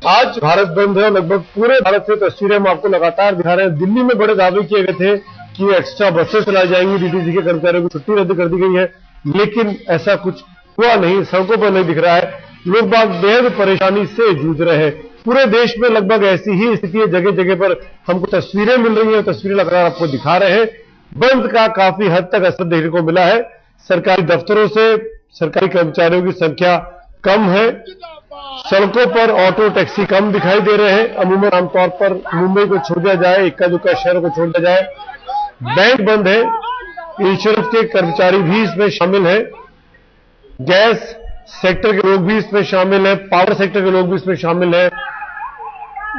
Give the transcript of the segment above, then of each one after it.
आज भारत बंद है, लगभग पूरे भारत से तस्वीरें हम आपको लगातार दिखा रहे हैं। दिल्ली में बड़े दावे किए गए थे कि एक्स्ट्रा बसें चलाई जाएंगी, डीटीसी के कर्मचारियों की छुट्टी रद्द कर दी गई है, लेकिन ऐसा कुछ हुआ नहीं, सड़कों पर नहीं दिख रहा है। लोग बाग बेहद परेशानी से जूझ रहे हैं। पूरे देश में लगभग ऐसी ही स्थिति है, जगह जगह पर हमको तस्वीरें मिल रही हैं, तस्वीरें लगातार आपको दिखा रहे हैं। बंद का काफी हद तक असर देखने को मिला है। सरकारी दफ्तरों से सरकारी कर्मचारियों की संख्या कम है, सड़कों पर ऑटो टैक्सी कम दिखाई दे रहे हैं। अमूमन आमतौर पर मुंबई को छोड़ दिया जाए, इक्का दुक्का शहरों को छोड़ दिया जाए, बैंक बंद है, इंश्योरेंस के कर्मचारी भी इसमें शामिल हैं, गैस सेक्टर के लोग भी इसमें शामिल हैं, पावर सेक्टर के लोग भी इसमें शामिल हैं।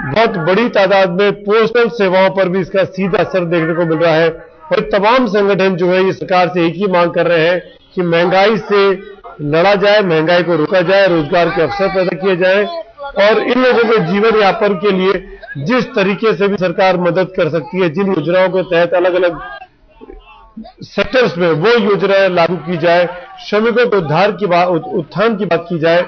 बहुत बड़ी तादाद में पोस्टल सेवाओं पर भी इसका सीधा असर देखने को मिल रहा है। और तमाम संगठन जो है ये सरकार से एक ही मांग कर रहे हैं कि महंगाई से लड़ा जाए, महंगाई को रोका जाए, रोजगार के अवसर पैदा किए जाए और इन लोगों के जीवन यापन के लिए जिस तरीके से भी सरकार मदद कर सकती है, जिन योजनाओं के तहत अलग अलग सेक्टर्स में वो योजनाएं लागू की जाए, श्रमिकों के उत्थान की बात की जाए।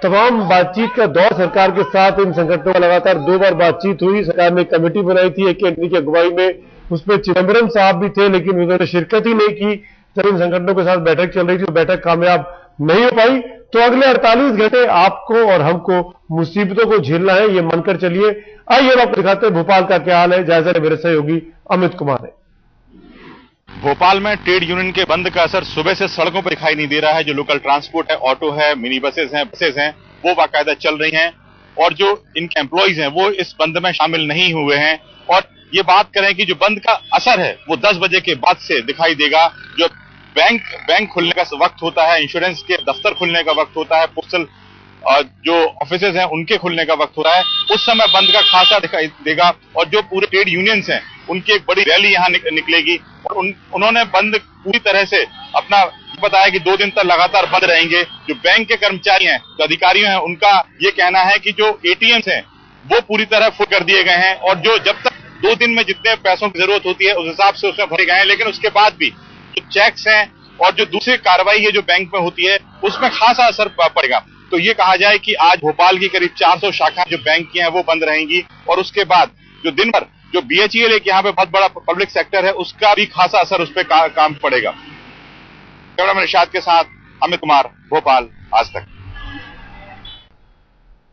तमाम बातचीत का दौर सरकार के साथ इन संगठनों का लगातार 2 बार बातचीत हुई। सरकार ने कमेटी बनाई थी एक केंद्र की अगुवाई में, उसमें चिदंबरम साहब भी थे, लेकिन उन्होंने शिरकत ही नहीं की। जब इन संगठनों के साथ बैठक चल रही थी, तो बैठक कामयाब नहीं हो पाई। तो अगले 48 घंटे आपको और हमको मुसीबतों को झेलना है, ये मानकर चलिए। आइए अब आपको दिखाते हैं भोपाल का क्या हाल है, जायजा ले मेरे सहयोगी अमित कुमार है। भोपाल में ट्रेड यूनियन के बंद का असर सुबह से सड़कों पर दिखाई नहीं दे रहा है। जो लोकल ट्रांसपोर्ट है, ऑटो है, मिनी बसेस हैं, वो बाकायदा चल रही हैं और जो इनके एम्प्लॉइज हैं वो इस बंद में शामिल नहीं हुए हैं। और ये बात करें कि जो बंद का असर है वो 10 बजे के बाद से दिखाई देगा। जो बैंक खुलने का वक्त होता है, इंश्योरेंस के दफ्तर खुलने का वक्त होता है, पोस्टल जो ऑफिसेज हैं उनके खुलने का वक्त होता है, उस समय बंद का खासा दिखाई देगा। और जो पूरे ट्रेड यूनियंस हैं उनकी एक बड़ी रैली यहाँ निकलेगी और उन्होंने बंद पूरी तरह से अपना बताया कि 2 दिन तक लगातार बंद रहेंगे। जो बैंक के कर्मचारी हैं, जो अधिकारी हैं, उनका ये कहना है कि जो एटीएम्स हैं वो पूरी तरह फुल कर दिए गए हैं और जो जब तक 2 दिन में जितने पैसों की जरूरत होती है उस हिसाब से उसमें भरे गए हैं, लेकिन उसके बाद भी जो चेक्स हैं और जो दूसरी कार्रवाई है जो बैंक में होती है उसमें खासा असर पड़ेगा। तो ये कहा जाए कि आज भोपाल की करीब 400 शाखाएं जो बैंक की हैं वो बंद रहेंगी और उसके बाद जो दिन भर जो बीएचईएल एक यहाँ पे बहुत बड़ा पब्लिक सेक्टर है उसका भी खासा असर उस पर काम पड़ेगा। कैमरामैन निशाद के साथ अमित कुमार, भोपाल, आज तक।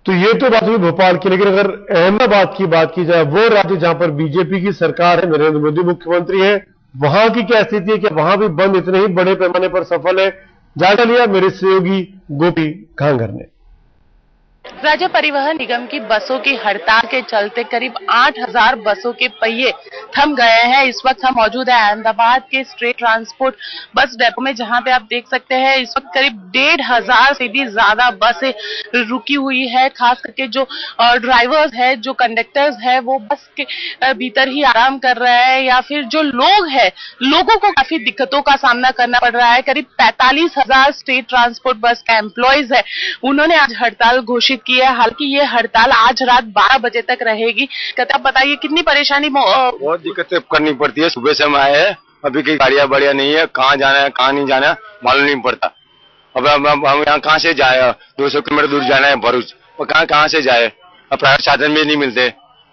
तो ये तो बात हुई भोपाल की, लेकिन अगर अहमदाबाद की बात की जाए, वो राज्य जहां पर बीजेपी की सरकार है, नरेंद्र मोदी मुख्यमंत्री है, वहां की क्या स्थिति है? क्या वहां भी बंद इतने ही बड़े पैमाने पर सफल है? जायजा लिया मेरे सहयोगी गोपी घांगर ने। राज्य परिवहन निगम की बसों की हड़ताल के चलते करीब 8000 बसों के पहिए थम गए हैं। इस वक्त हम मौजूद है अहमदाबाद के स्टेट ट्रांसपोर्ट बस डेपो में, जहां पे आप देख सकते हैं इस वक्त करीब 1500 से भी ज्यादा बसें रुकी हुई है। खास करके जो ड्राइवर्स है, जो कंडक्टर्स है, वो बस के भीतर ही आराम कर रहे हैं या फिर जो लोग है, लोगों को काफी दिक्कतों का सामना करना पड़ रहा है। करीब 45,000 स्टेट ट्रांसपोर्ट बस का एम्प्लॉयज है, उन्होंने आज हड़ताल घोषित की है। हालांकि ये हड़ताल आज रात 12 बजे तक रहेगी। कहते आप बताइए कितनी परेशानी? बहुत दिक्कतें करनी पड़ती है। सुबह से हम आए हैं, अभी की गाड़ियां बढ़िया नहीं है, कहाँ जाना है कहाँ नहीं जाना है मालूम नहीं पड़ता। अब हम यहाँ कहाँ से जाए? 200 किलोमीटर दूर जाना है भरूच, और कहाँ से जाए? अब प्राइवेट साधन भी नहीं मिलते।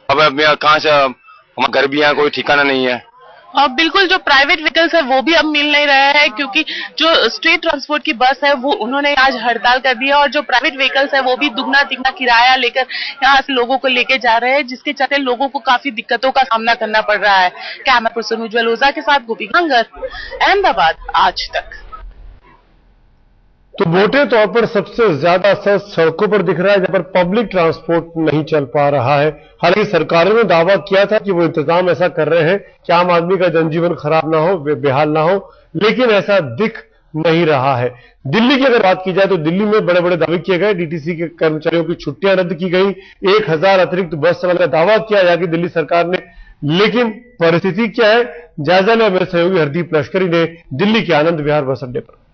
अब कहाँ से, हमारे घर भी यहाँ कोई ठिकाना नहीं है। और बिल्कुल जो प्राइवेट व्हीकल्स है वो भी अब मिल नहीं रहे हैं, क्योंकि जो स्टेट ट्रांसपोर्ट की बस है वो उन्होंने आज हड़ताल कर दिया और जो प्राइवेट व्हीकल्स है वो भी दुगना तिगना किराया लेकर यहाँ से लोगों को लेके जा रहे हैं, जिसके चलते लोगों को काफी दिक्कतों का सामना करना पड़ रहा है। कैमरा पर्सन उज्जवल ओझा के साथ गोपी घांगर, अहमदाबाद, आज तक। तो मोटे तौर पर सबसे ज्यादा असर सड़कों पर दिख रहा है, जहां पर पब्लिक ट्रांसपोर्ट नहीं चल पा रहा है। हालांकि सरकारों ने दावा किया था कि वो इंतजाम ऐसा कर रहे हैं कि आम आदमी का जनजीवन खराब ना हो, बेहाल ना हो, लेकिन ऐसा दिख नहीं रहा है। दिल्ली की अगर बात की जाए तो दिल्ली में बड़े बड़े दावे किए गए, डीटीसी के कर्मचारियों की छुट्टियां रद्द की गई, 1000 अतिरिक्त बस चलाने का दावा किया जाके दिल्ली सरकार ने, लेकिन परिस्थिति क्या है? जायजा लिया मेरे सहयोगी हरदीप लश्करी ने दिल्ली के आनंद विहार बस अड्डे पर।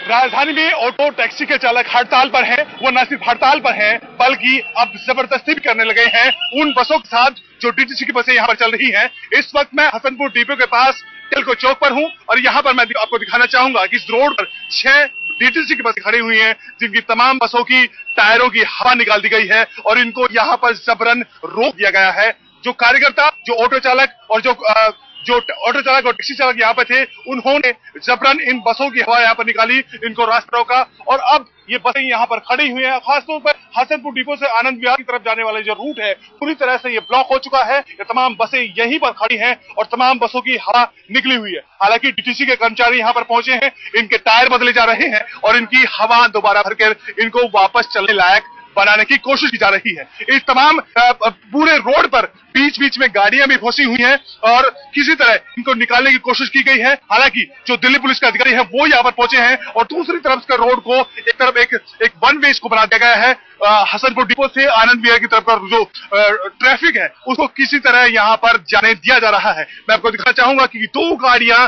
राजधानी में ऑटो टैक्सी के चालक हड़ताल पर हैं। वो न सिर्फ हड़ताल पर हैं बल्कि अब जबरदस्ती भी करने लगे हैं उन बसों के साथ जो डीटीसी की बसें यहाँ पर चल रही हैं। इस वक्त मैं हसनपुर डिपो के पास टेल्को चौक पर हूँ और यहाँ पर मैं आपको दिखाना चाहूंगा कि इस रोड पर 6 डीटीसी की बसें खड़ी हुई हैं, जिनकी तमाम बसों की टायरों की हवा निकाल दी गई है और इनको यहाँ पर जबरन रोक दिया गया है। जो कार्यकर्ता, जो ऑटो चालक और जो ऑटो चालक और टैक्सी चालक यहाँ पे थे, उन्होंने जबरन इन बसों की हवा यहाँ पर निकाली, इनको रास्ता रोका और अब ये बसें यहाँ पर खड़ी हुई हैं। खासतौर पर हसनपुर डिपो से आनंद विहार की तरफ जाने वाले जो रूट है, पूरी तरह से ये ब्लॉक हो चुका है। ये तमाम बसें यहीं पर खड़ी हैं और तमाम बसों की हवा निकली हुई है। हालांकि डीटीसी के कर्मचारी यहाँ पर पहुंचे हैं, इनके टायर बदले जा रहे हैं और इनकी हवा दोबारा भरकर इनको वापस चलने लायक बनाने की कोशिश की जा रही है। इस तमाम पूरे रोड पर बीच बीच में गाड़ियां भी फंसी हुई हैं और किसी तरह इनको निकालने की कोशिश की गई है। हालांकि जो दिल्ली पुलिस के अधिकारी हैं वो यहाँ पर पहुंचे हैं और दूसरी तरफ का रोड को एक तरफ एक वन वे को बना दिया गया है। हसनपुर डिपो से आनंद विहार की तरफ का जो ट्रैफिक है उसको किसी तरह यहाँ पर जाने दिया जा रहा है। मैं आपको दिखाना चाहूंगा कि दो गाड़ियां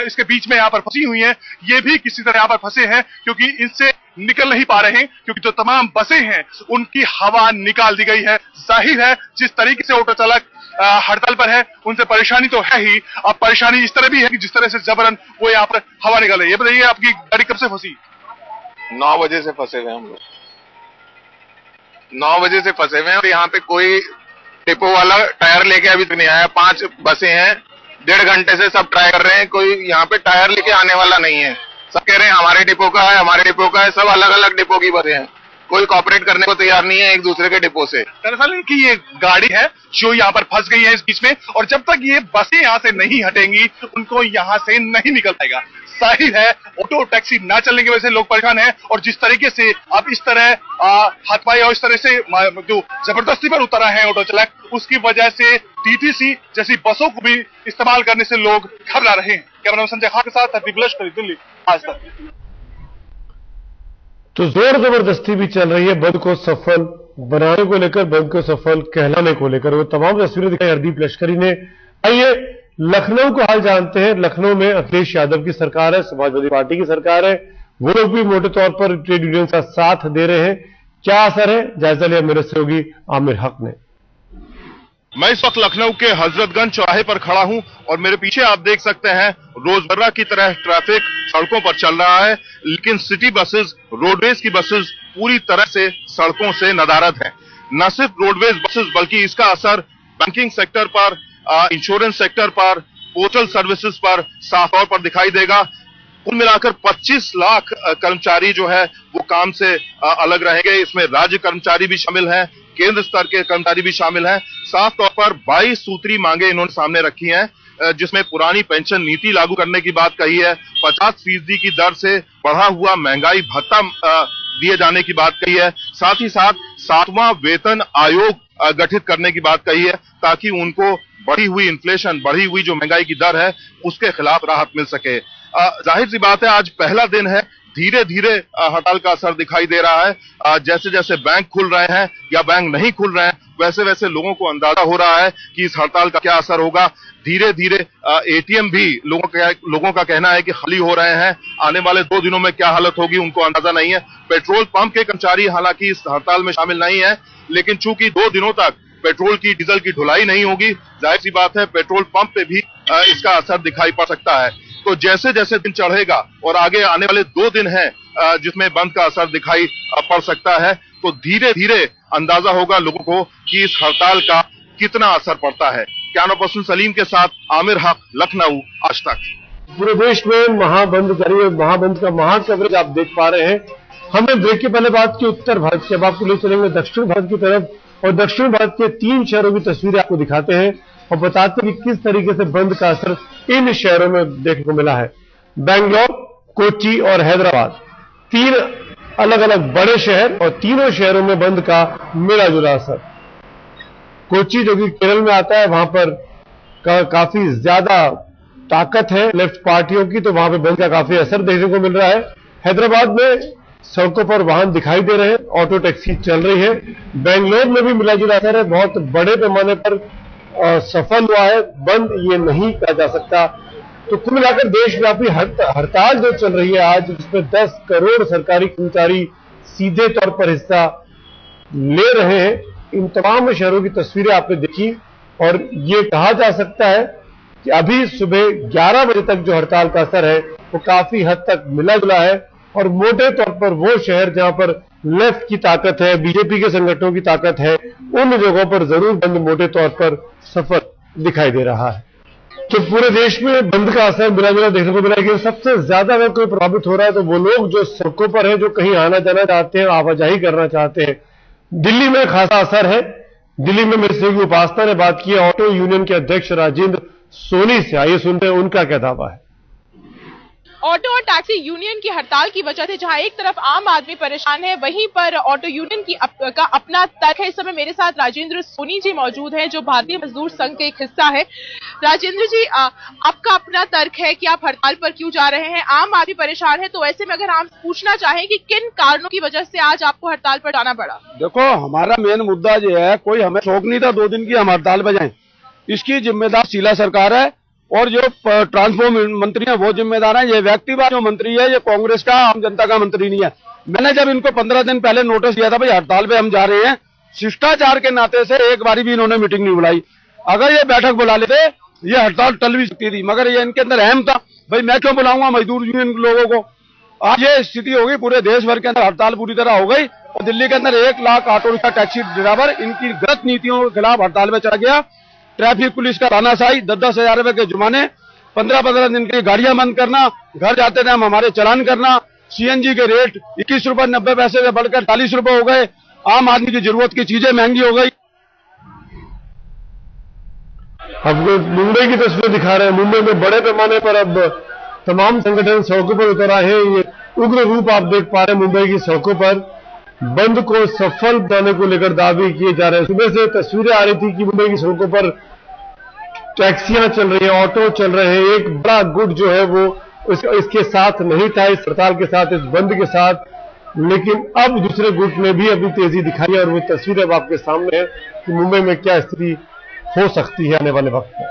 इसके बीच में यहाँ पर फंसी हुई हैं, ये भी किसी तरह यहाँ पर फंसे हैं क्योंकि इनसे निकल नहीं पा रहे हैं, क्योंकि जो तमाम बसें हैं उनकी हवा निकाल दी गई है। जाहिर है जिस तरीके से ऑटो चालक हड़ताल पर है उनसे परेशानी तो है ही, अब परेशानी इस तरह भी है कि जिस तरह से जबरन वो यहाँ पर हवा निकाल रही है। बताइए आपकी गाड़ी कब से फंसी? 9 बजे से फंसे हुए हम लोग, 9 बजे से फंसे हुए हैं और यहाँ पे कोई डिपो वाला टायर लेके अभी तक नहीं आया। 5 बसें हैं, 1.5 घंटे से सब ट्राई कर रहे हैं, कोई यहाँ पे टायर लेके आने वाला नहीं है। सब कह रहे हैं हमारे डिपो का है, हमारे डिपो का है, सब अलग अलग डिपो की बसें हैं, कोई कॉपरेट करने को तैयार नहीं है एक दूसरे के डिपो से। दरअसल इनकी ये गाड़ी है जो यहाँ पर फंस गई है इस बीच में, और जब तक ये बसें यहाँ से नहीं हटेंगी उनको यहाँ से नहीं निकल पाएगा। जाहिर है ऑटो टैक्सी ना चलने की वजह से लोग परेशान हैं और जिस तरीके से अब इस तरह हाथपाई और इस तरह से जो जबरदस्ती पर उतरा है ऑटो चालक, उसकी वजह से टीटीसी जैसी बसों को भी इस्तेमाल करने से लोग घबरा रहे हैं। कैमरामैन संजय खान के साथ दिल्ली आज तक। तो जोर जबरदस्ती भी चल रही है बंद को सफल बनाने को लेकर, बंद को सफल कहलाने को लेकर। वो तमाम तस्वीरें दिखाई हरदीप लश्करी ने। आइए लखनऊ का हाल जानते हैं। लखनऊ में अखिलेश यादव की सरकार है, समाजवादी पार्टी की सरकार है, वो लोग भी मोटे तौर पर ट्रेड यूनियन का साथ दे रहे हैं। क्या असर है, जायजा लिया मेरे सहयोगी आमिर हक ने। मैं इस वक्त लखनऊ के हजरतगंज चौराहे पर खड़ा हूं और मेरे पीछे आप देख सकते हैं रोजमर्रा की तरह ट्रैफिक सड़कों पर चल रहा है, लेकिन सिटी बसेस, रोडवेज की बसेस पूरी तरह से सड़कों से नदारद हैं। न सिर्फ रोडवेज बसेस बल्कि इसका असर बैंकिंग सेक्टर पर, इंश्योरेंस सेक्टर पर, पोस्टल सर्विसेज पर साफ तौर पर दिखाई देगा। कुल मिलाकर 25 लाख कर्मचारी जो है वो काम से अलग रहेंगे। इसमें राज्य कर्मचारी भी शामिल हैं, केंद्र स्तर के कर्मचारी भी शामिल हैं। साफ तौर पर 22 सूत्री मांगे इन्होंने सामने रखी हैं, जिसमें पुरानी पेंशन नीति लागू करने की बात कही है, 50% की दर से बढ़ा हुआ महंगाई भत्ता दिए जाने की बात कही है, साथ ही साथ 7वां वेतन आयोग गठित करने की बात कही है ताकि उनको बढ़ी हुई इन्फ्लेशन, बढ़ी हुई जो महंगाई की दर है उसके खिलाफ राहत मिल सके। जाहिर सी बात है आज पहला दिन है, धीरे धीरे हड़ताल का असर दिखाई दे रहा है। जैसे जैसे बैंक खुल रहे हैं या बैंक नहीं खुल रहे हैं वैसे वैसे लोगों को अंदाजा हो रहा है कि इस हड़ताल का क्या असर होगा। धीरे धीरे एटीएम भी लोगों का कहना है कि खाली हो रहे हैं। आने वाले 2 दिनों में क्या हालत होगी उनको अंदाजा नहीं है। पेट्रोल पंप के कर्मचारी हालांकि इस हड़ताल में शामिल नहीं है, लेकिन चूंकि 2 दिनों तक पेट्रोल की, डीजल की ढुलाई नहीं होगी, जाहिर सी बात है पेट्रोल पंप पे भी इसका असर दिखाई पड़ सकता है। तो जैसे जैसे दिन चढ़ेगा और आगे आने वाले 2 दिन हैं जिसमें बंद का असर दिखाई पड़ सकता है, तो धीरे धीरे अंदाजा होगा लोगों को कि इस हड़ताल का कितना असर पड़ता है। कैमरा पर्सन सलीम के साथ आमिर हक, लखनऊ, आज तक। पूरे देश में महाबंद जारी है, महाबंद का महा कवरेज आप देख पा रहे हैं। हमने ब्रेक के पहले बात की उत्तर भारत की, अब आपको ले चलेंगे दक्षिण भारत की तरफ और दक्षिण भारत के 3 शहरों की तस्वीरें आपको दिखाते हैं और बताते हैं कि किस तरीके से बंद का असर इन शहरों में देखने को मिला है। बेंगलोर, कोच्चि और हैदराबाद, 3 अलग अलग बड़े शहर और तीनों शहरों में बंद का मिला जुला असर। कोच्चि जो कि केरल में आता है, वहां पर काफी ज्यादा ताकत है लेफ्ट पार्टियों की, तो वहां पर बंद का काफी असर देखने को मिल रहा है। हैदराबाद में सड़कों पर वाहन दिखाई दे रहे हैं, ऑटो टैक्सी चल रही है। बेंगलोर में भी मिला जुला असर है, बहुत बड़े पैमाने पर सफल हुआ है बंद, ये नहीं कहा जा सकता। तो कुल मिलाकर देशव्यापी हड़ताल जो चल रही है आज, जिसमें 10 करोड़ सरकारी कर्मचारी सीधे तौर पर हिस्सा ले रहे हैं, इन तमाम शहरों की तस्वीरें आपने देखी और ये कहा जा सकता है कि अभी सुबह 11 बजे तक जो हड़ताल का असर है वो काफी हद तक मिला जुला है। और मोटे तौर पर वो शहर जहां पर लेफ्ट की ताकत है, बीजेपी के संगठनों की ताकत है, उन जगहों पर जरूर बंद मोटे तौर पर सफल दिखाई दे रहा है। तो पूरे देश में बंद का असर मिला जुला देखने को मिला, लेकिन सबसे ज्यादा अगर कोई प्रभावित हो रहा है तो वो लोग जो सड़कों पर है, जो कहीं आना जाना चाहते हैं, आवाजाही करना चाहते हैं। दिल्ली में खासा असर है। दिल्ली में मेरे सहयोगी उपासना ने बात की है ऑटो यूनियन के अध्यक्ष राजेंद्र सोनी से। आइए सुनते हैं उनका क्या दावा है। ऑटो और टैक्सी यूनियन की हड़ताल की वजह से जहां एक तरफ आम आदमी परेशान है, वहीं पर ऑटो यूनियन का अपना तर्क है। इस समय मेरे साथ राजेंद्र सोनी जी मौजूद हैं, जो भारतीय मजदूर संघ के एक हिस्सा है। राजेंद्र जी, आपका अपना तर्क है कि आप हड़ताल पर क्यों जा रहे हैं? आम आदमी परेशान है, तो ऐसे में अगर आप पूछना चाहें कि किन कारणों की वजह से आज आपको हड़ताल पर जाना पड़ा? देखो, हमारा मेन मुद्दा जो है, कोई हमें शौक नहीं था 2 दिन की हम हड़ताल पर जाएं। इसकी जिम्मेदार शीला सरकार है और जो ट्रांसपोर्ट मंत्री है वो जिम्मेदार है। ये व्यक्तिवाद जो मंत्री है, ये कांग्रेस का, आम जनता का मंत्री नहीं है। मैंने जब इनको 15 दिन पहले नोटिस दिया था, भाई हड़ताल पे हम जा रहे हैं, शिष्टाचार के नाते से एक बारी भी इन्होंने मीटिंग नहीं बुलाई। अगर ये बैठक बुला लेते, ये हड़ताल टल भी सकती थी, मगर ये इनके अंदर अहम था, भाई मैं क्यों बुलाऊंगा मजदूर यूनियन लोगों को। आज ये स्थिति होगी, पूरे देश भर के अंदर हड़ताल पूरी तरह हो गई और दिल्ली के अंदर 1 lakh auto rickshaw taxi driver इनकी गलत नीतियों के खिलाफ हड़ताल में चढ़ गया। ट्रैफिक पुलिस का तानाशाही, 10-10 हजार रुपए के जुर्माने, 15-15 दिन की गाड़ियां बंद करना, घर जाते थे हम हमारे चालान करना, सीएनजी के रेट 21 रुपए 90 पैसे से बढ़कर 40 रुपए हो गए। आम आदमी की जरूरत की चीजें महंगी हो गई। आपको मुंबई की तस्वीर दिखा रहे हैं। मुंबई में बड़े पैमाने पर अब तमाम संगठन सड़कों पर उतर आए हैं। ये उग्र रूप आप देख पा रहे हैं। मुंबई की सड़कों पर बंद को सफल बनाने को लेकर दावे किए जा रहे हैं। सुबह से तस्वीरें आ रही थी कि मुंबई की सड़कों पर टैक्सियां चल रही हैं, ऑटो चल रहे हैं। एक बड़ा गुट जो है वो इसके साथ नहीं था, इस हड़ताल के साथ, इस बंद के साथ, लेकिन अब दूसरे गुट ने भी अभी तेजी दिखाई है और वो तस्वीर अब आपके सामने है कि मुंबई में क्या स्थिति हो सकती है आने वाले वक्त में।